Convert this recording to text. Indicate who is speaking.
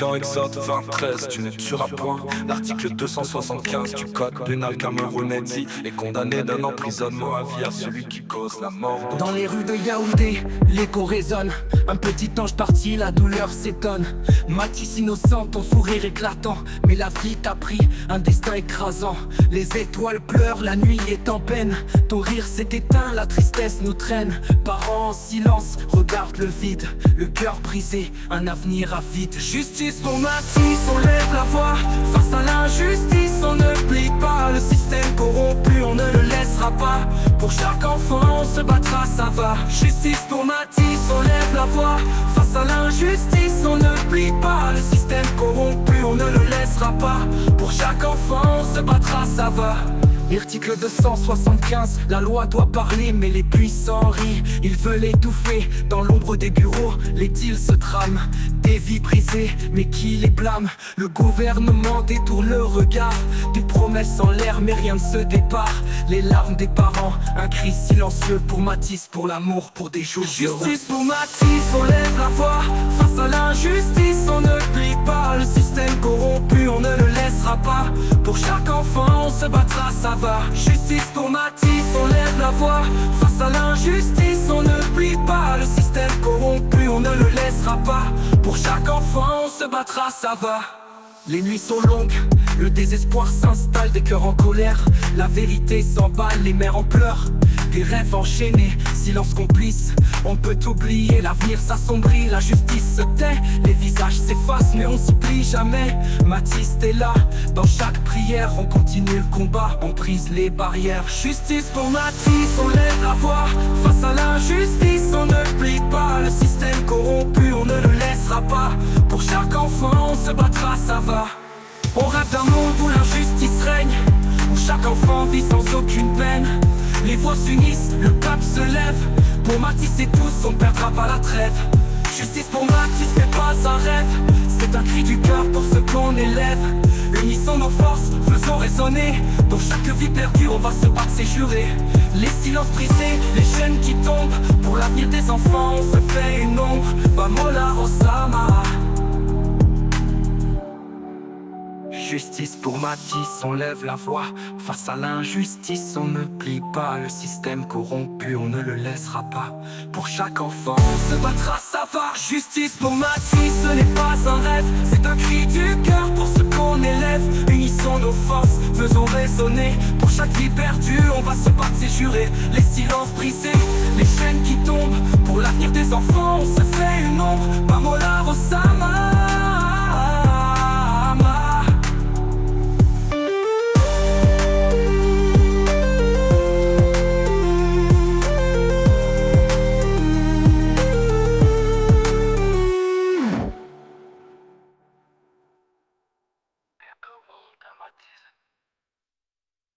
Speaker 1: dans Exode 23, tu ne tueras point. L'article 275 du code pénal camerounais dit est condamné d'un emprisonnement à vie à celui qui cause la mort d'autrui.
Speaker 2: Dans les rues de Yaoundé, l'écho résonne. Un petit ange parti, la douleur s'étonne. Matisse innocent, ton sourire éclatant. Mais la vie t'a pris un destin écrasant. Les étoiles pleurent, la nuit est en peine. Ton rire s'est éteint, la tristesse nous traîne. Parents en silence, regarde le vide. Le cœur brisé, un avenir avide. Justice pour Matisse, on lève la voix. Face à l'injustice, on ne plie pas. Le système corrompu, on ne le laissera pas. Pour chaque enfant, on se battra, ça va. Justice pour Matisse, on lève la voix. Face à l'injustice, on ne plie pas. Le système corrompu, on ne le laissera pas. Pour chaque enfant, on se battra, ça va. Article 275, la loi doit parler mais les puissants rient. Ils veulent étouffer dans l'ombre des bureaux, les deals se trament. Des vies brisées, mais qui les blâme? Le gouvernement détourne le regard. Des promesses en l'air mais rien ne se départ. Les larmes des parents, un cri silencieux pour Matisse, pour l'amour, pour des jours heureux. Justice pour Matisse, on lève la voix. Face à l'injustice, on ne plie pas. Le système corrompu, on ne le laissera pas. Pour chaque enfant, on se battra, ça va. Justice pour Matisse, on lève la voix. Face à l'injustice, on ne plie pas. Le système corrompu, on ne le laissera pas. Pour chaque enfant, on se battra, ça va. Les nuits sont longues, le désespoir s'installe, des cœurs en colère. La vérité s'emballe, les mères en pleurs. Des rêves enchaînés, silence complice. On peut oublier, l'avenir s'assombrit. La justice se tait, les visages s'effacent, mais on s'y plie jamais. Matisse t'es là, dans chaque prière. On continue le combat, on brise les barrières. Justice pour Matisse, on lève la voix. Face à l'injustice, on ne plie pas. Le système corrompu, on ne le laissera pas. Pour chaque enfant, on se battra, ça va. On rêve d'un monde où l'injustice règne, où chaque enfant vit sans aucune peine. Les voix s'unissent, le peuple se lève. Pour Matisse et tous, on ne perdra pas la trêve. Justice pour Matisse n'est pas un rêve, c'est un cri du cœur pour ceux qu'on élève. Unissons nos forces, faisons résonner. Dans chaque vie perdue, on va se battre, c'est juré. Les silences brisés, les chaînes qui tombent. Pour l'avenir des enfants, on se fait une ombre. Bamola Rosama. Justice pour Matisse, on lève la voix. Face à l'injustice, on ne plie pas. Le système corrompu, on ne le laissera pas. Pour chaque enfant, on se battra, ça va. Justice pour Matisse, ce n'est pas un rêve, c'est un cri du cœur pour ceux qu'on élève. Unissons nos forces, faisons résonner. Pour chaque vie perdue, on va se battre, c'est juré. Les silences brisés, les chaînes qui tombent. Pour l'avenir des enfants, on se fait une ombre.